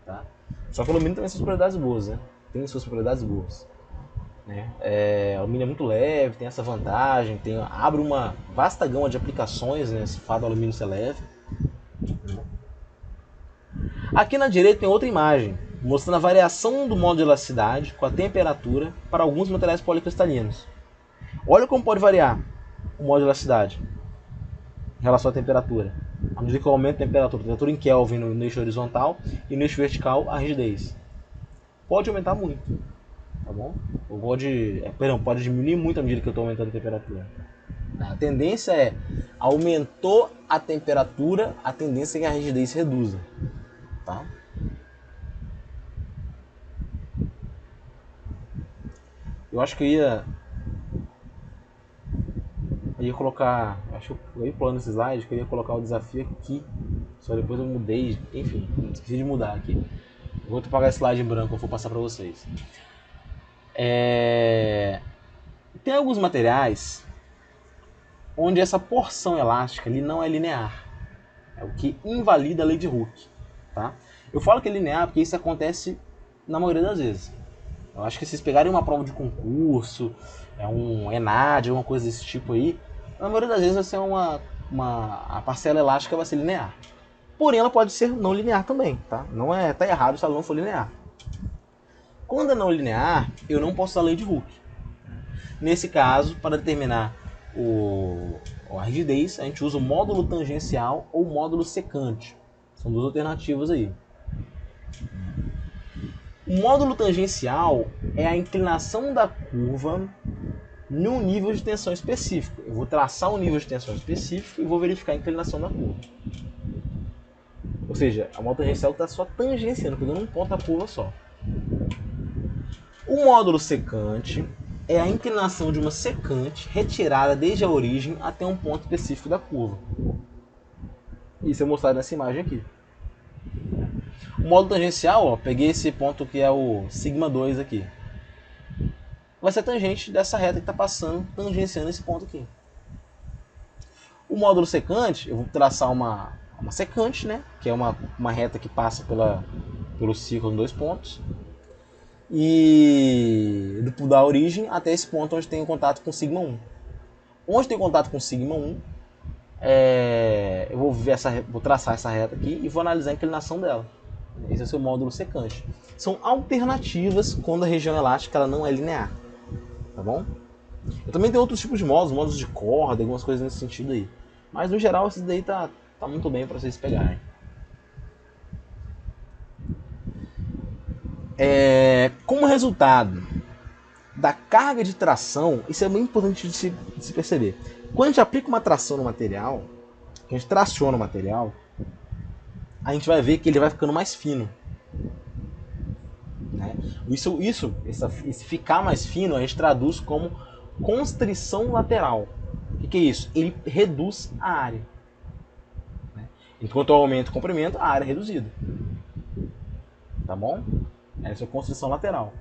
Tá? Só que o alumínio tem suas propriedades boas, né? Tem suas propriedades boas. Né? O alumínio é muito leve, tem essa vantagem, abre uma vasta gama de aplicações, né? Se o fato do alumínio ser leve. Aqui na direita tem outra imagem, mostrando a variação do modo de elasticidade com a temperatura para alguns materiais policristalinos. Olha como pode variar o modo de elasticidade em relação à temperatura. À medida que eu aumento a temperatura em Kelvin no eixo horizontal e no eixo vertical a rigidez. Pode aumentar muito, tá bom? Pode diminuir muito à medida que eu estou aumentando a temperatura. A tendência é, aumentou a temperatura, a tendência é que a rigidez se reduza. Tá? Eu acho que eu ia colocar, acho que eu ia pulando esse slide, que eu ia colocar o desafio aqui, só depois eu mudei, enfim, esqueci de mudar aqui. Eu vou apagar esse slide em branco, eu vou passar para vocês. Tem alguns materiais onde essa porção elástica ali não é linear, é o que invalida a lei de Hooke. Tá? Eu falo que é linear porque isso acontece na maioria das vezes. Eu acho que se vocês pegarem uma prova de concurso, um ENAD, alguma coisa desse tipo aí, na maioria das vezes vai ser a parcela elástica vai ser linear. Porém, ela pode ser não linear também, tá? Tá errado se ela não for linear. Quando é não linear, eu não posso usar a lei de Hooke. Nesse caso, para determinar a rigidez, a gente usa o módulo tangencial ou módulo secante. São duas alternativas aí. O módulo tangencial é a inclinação da curva num nível de tensão específico. Eu vou traçar um nível de tensão específico e vou verificar a inclinação da curva. Ou seja, a módulo tangencial está só tangenciando, pegando um ponto da curva só. O módulo secante é a inclinação de uma secante retirada desde a origem até um ponto específico da curva. Isso é mostrado nessa imagem aqui. O módulo tangencial, ó, peguei esse ponto que é o sigma 2 aqui. Vai ser a tangente dessa reta que está passando, tangenciando esse ponto aqui. O módulo secante, eu vou traçar uma secante, né? Que é uma reta que passa pelo círculo em 2 pontos. E da origem até esse ponto onde tem o contato com sigma 1. Onde tem contato com sigma 1, eu vou traçar essa reta aqui e vou analisar a inclinação dela. Esse é o seu módulo secante. São alternativas quando a região elástica ela não é linear. Tá bom? Eu também tenho outros tipos de módulos de corda, algumas coisas nesse sentido aí. Mas no geral, esse daí tá muito bem para vocês pegarem. Como resultado da carga de tração, isso é muito importante de se perceber. Quando a gente aplica uma tração no material, que a gente traciona o material, a gente vai ver que ele vai ficando mais fino. Né? Esse ficar mais fino, a gente traduz como constrição lateral. O que é isso? Ele reduz a área. Né? Enquanto eu aumento o comprimento, a área é reduzida. Tá bom? Essa é a constrição lateral.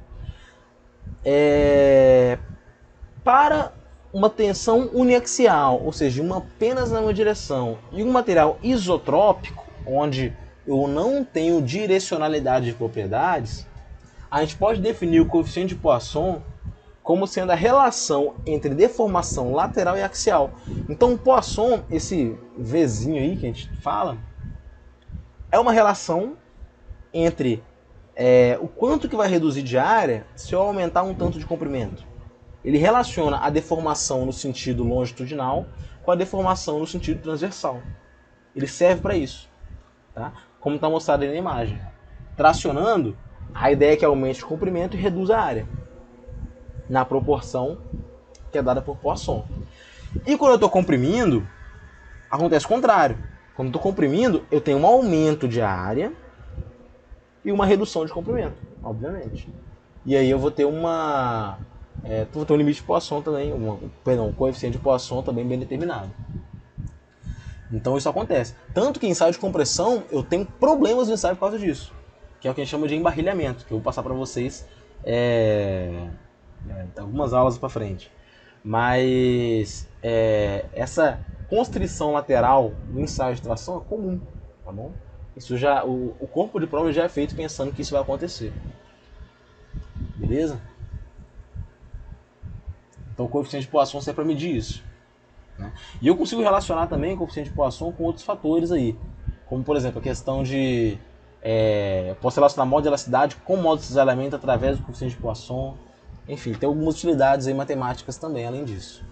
Para uma tensão uniaxial, ou seja, uma apenas na uma direção, e um material isotrópico, onde eu não tenho direcionalidade de propriedades, a gente pode definir o coeficiente de Poisson como sendo a relação entre deformação lateral e axial. Então, o Poisson, esse Vzinho aí que a gente fala, é uma relação entre o quanto que vai reduzir de área se eu aumentar um tanto de comprimento. Ele relaciona a deformação no sentido longitudinal com a deformação no sentido transversal. Ele serve para isso, tá? Como está mostrado aí na imagem. Tracionando, a ideia é que aumente o comprimento e reduza a área, na proporção que é dada por Poisson. E quando eu estou comprimindo, acontece o contrário. Quando eu estou comprimindo, eu tenho um aumento de área e uma redução de comprimento, obviamente. E aí eu vou ter vou ter um limite de Poisson também, um coeficiente de Poisson também bem determinado. Então isso acontece. Tanto que em ensaio de compressão eu tenho problemas no ensaio por causa disso, que é o que a gente chama de embarrilhamento, que eu vou passar para vocês algumas aulas para frente. Mas essa constrição lateral no ensaio de tração é comum, tá bom? Isso já, o corpo de prova já é feito pensando que isso vai acontecer. Beleza? Então o coeficiente de Poisson serve para medir isso. Né? E eu consigo relacionar também o coeficiente de Poisson com outros fatores aí. Como, por exemplo, a questão de... posso relacionar modo de elasticidade com modo de cisalhamento através do coeficiente de Poisson. Enfim, tem algumas utilidades aí matemáticas também, além disso.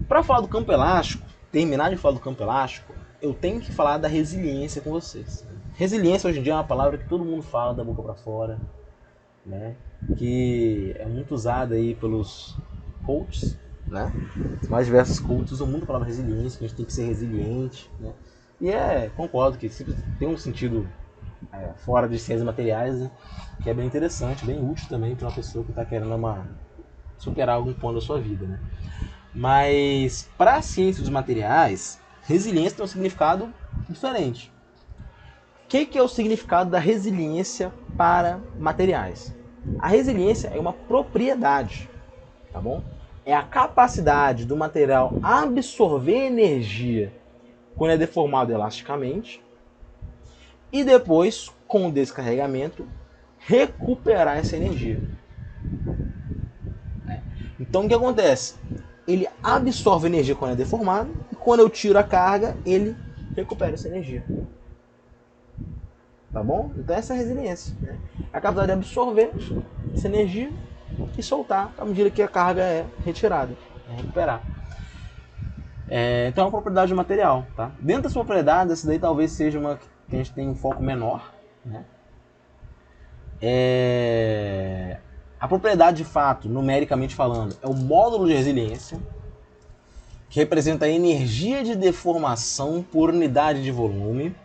Para falar do campo elástico, terminar de falar do campo elástico, eu tenho que falar da resiliência com vocês. Resiliência hoje em dia é uma palavra que todo mundo fala da boca para fora, né? Que é muito usada aí pelos coaches, né? Os mais diversos coaches usam muito a palavra resiliência, que a gente tem que ser resiliente, né? E concordo que tem um sentido fora de ciências materiais, né? Que é bem interessante, bem útil também para uma pessoa que está querendo superar algum ponto da sua vida, né? Mas para a ciência dos materiais, resiliência tem um significado diferente. O que é o significado da resiliência para materiais? A resiliência é uma propriedade, tá bom? É a capacidade do material absorver energia quando é deformado elasticamente e depois, com o descarregamento, recuperar essa energia. Então o que acontece? Ele absorve energia quando é deformado e quando eu tiro a carga, ele recupera essa energia. Tá bom? Então essa é a resiliência. Né? A capacidade de absorver essa energia e soltar à medida que a carga é retirada, recuperar. Então é uma propriedade do material. Tá? Dentro das propriedades, essa daí talvez seja uma que a gente tem um foco menor. Né? A propriedade de fato, numericamente falando, é o módulo de resiliência, que representa a energia de deformação por unidade de volume,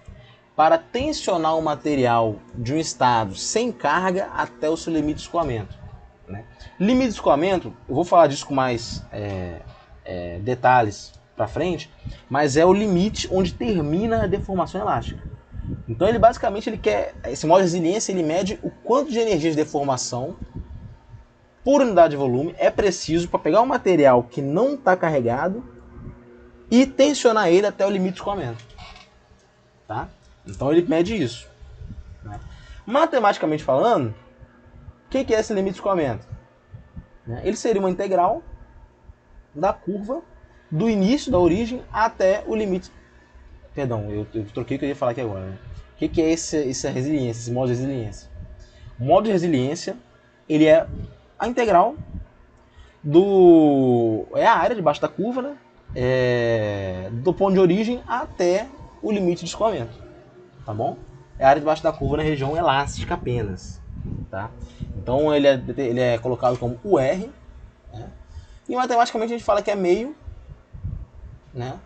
para tensionar o material de um estado sem carga até o seu limite de escoamento, né? Limite de escoamento, eu vou falar disso com mais detalhes para frente, mas é o limite onde termina a deformação elástica. Então ele basicamente quer, esse modo de resiliência, ele mede o quanto de energia de deformação por unidade de volume é preciso para pegar um material que não está carregado e tensionar ele até o limite de escoamento, tá? Então ele mede isso, né? Matematicamente falando, o que é esse limite de escoamento? Ele seria uma integral da curva do início da origem até o limite. Perdão, eu troquei o que eu ia falar aqui agora, né? O que é essa resiliência, esse modo de resiliência? O modo de resiliência, ele é a integral é a área debaixo da curva, né? Do ponto de origem até o limite de escoamento, tá bom? É a área debaixo da curva na região elástica apenas, tá? Então ele é colocado como UR, né? E matematicamente a gente fala que é meio, né,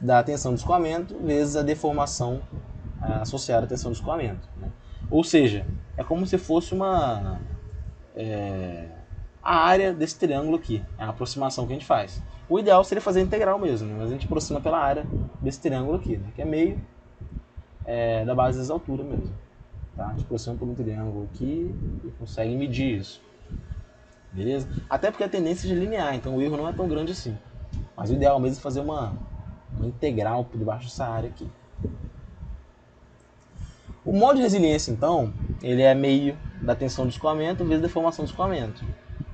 da tensão de escoamento vezes a deformação associada à tensão de escoamento, né? Ou seja, é como se fosse a área desse triângulo aqui, é a aproximação que a gente faz. O ideal seria fazer integral mesmo, né? Mas a gente aproxima pela área desse triângulo aqui, né? Que é meio da base das alturas mesmo, tá? A gente aproxima por um triângulo aqui e consegue medir isso, beleza? Até porque a tendência é linear, então o erro não é tão grande assim. Mas o ideal mesmo é fazer uma integral por debaixo dessa área aqui. O modo de resiliência, então, ele é meio da tensão de escoamento vezes deformação de escoamento,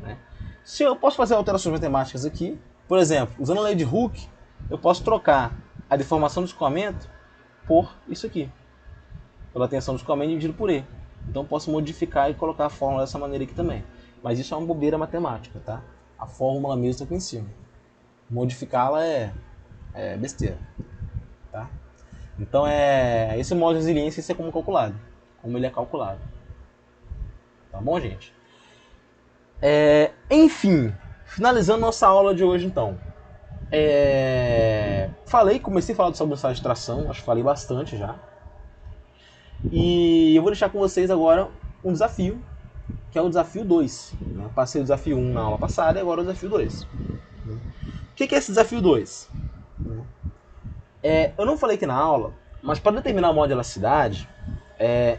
né? Se eu posso fazer alterações matemáticas aqui, por exemplo, usando a lei de Hooke, eu posso trocar a deformação de escoamento por isso aqui, pela tensão de escoamento dividido por E. Então eu posso modificar e colocar a fórmula dessa maneira aqui também. Mas isso é uma bobeira matemática, tá? A fórmula mesmo está aqui em cima. Modificá-la é besteira, tá? Então esse modo de resiliência, esse é como calculado, como ele é calculado, tá bom, gente? Enfim, finalizando nossa aula de hoje, então, comecei a falar sobre o estado de tração, acho que falei bastante já, e eu vou deixar com vocês agora um desafio, que é o desafio 2, né? Eu passei o desafio 1 na aula passada e agora o desafio 2. O que é esse desafio 2? Eu não falei aqui na aula, mas para determinar o modo de elasticidade,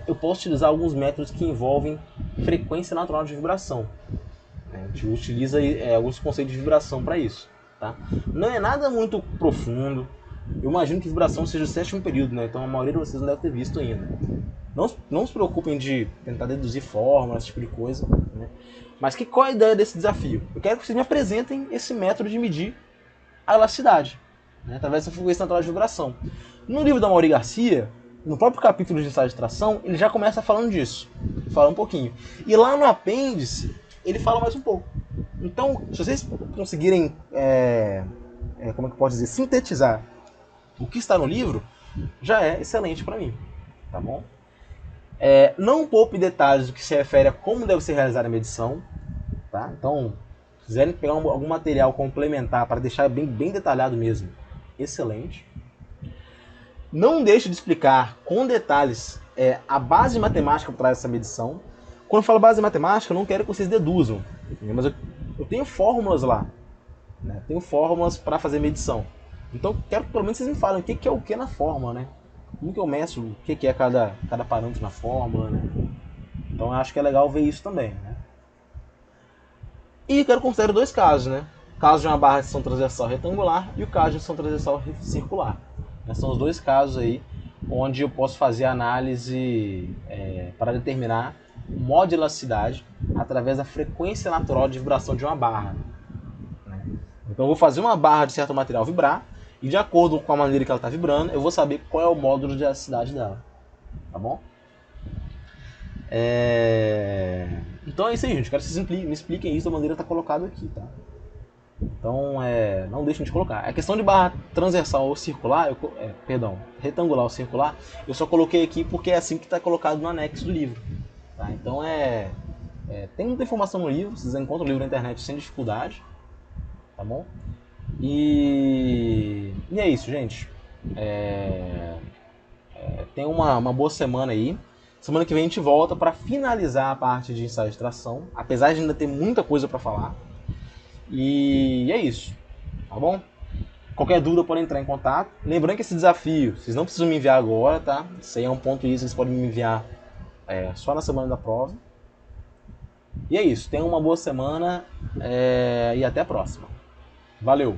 eu posso utilizar alguns métodos que envolvem frequência natural de vibração. A gente utiliza alguns conceitos de vibração para isso, tá? Não é nada muito profundo. Eu imagino que vibração seja o 7º período, né? Então a maioria de vocês não deve ter visto ainda. Não se preocupem de tentar deduzir fórmulas, esse tipo de coisa, né? Mas qual é a ideia desse desafio? Eu quero que vocês me apresentem esse método de medir a elasticidade, né, através da frequência natural de vibração. No livro da Mauri Garcia, no próprio capítulo de estado de tração, ele já começa falando disso, fala um pouquinho. E lá no apêndice, ele fala mais um pouco. Então, se vocês conseguirem, como é que eu posso dizer, sintetizar o que está no livro, já é excelente para mim, tá bom? Não poupe detalhes do que se refere a como deve ser realizada a medição, tá? Então, se quiserem pegar algum material complementar para deixar bem detalhado mesmo, excelente. Não deixe de explicar com detalhes a base matemática por trás dessa medição. Quando eu falo base matemática, eu não quero que vocês deduzam, mas eu tenho fórmulas lá, né? Tenho fórmulas para fazer medição. Então, quero que pelo menos vocês me falem o que é o que na fórmula, né? Como que eu meço o que é cada parâmetro na fórmula, né? Então, eu acho que é legal ver isso também, né? E quero considerar 2 casos, né? O caso de uma barra de seção transversal retangular e o caso de seção transversal circular. São os 2 casos aí onde eu posso fazer a análise para determinar o modo de elasticidade através da frequência natural de vibração de uma barra, né? Então eu vou fazer uma barra de certo material vibrar e de acordo com a maneira que ela está vibrando, eu vou saber qual é o módulo de elasticidade dela, tá bom? Então é isso aí, gente. Quero que vocês me expliquem isso da maneira que está colocado aqui, tá? Então, não deixem de colocar. A questão de barra transversal ou circular, retangular ou circular, eu só coloquei aqui porque é assim que está colocado no anexo do livro, tá? Então, tem muita informação no livro, vocês encontram o livro na internet sem dificuldade, tá bom? E é isso, gente. Tenha uma boa semana aí. Semana que vem a gente volta para finalizar a parte de ensaio de tração, apesar de ainda ter muita coisa para falar. E é isso, tá bom? Qualquer dúvida pode entrar em contato. Lembrando que esse desafio, vocês não precisam me enviar agora, tá? Isso aí é um ponto isso, vocês podem me enviar só na semana da prova. E é isso, tenham uma boa semana e até a próxima. Valeu!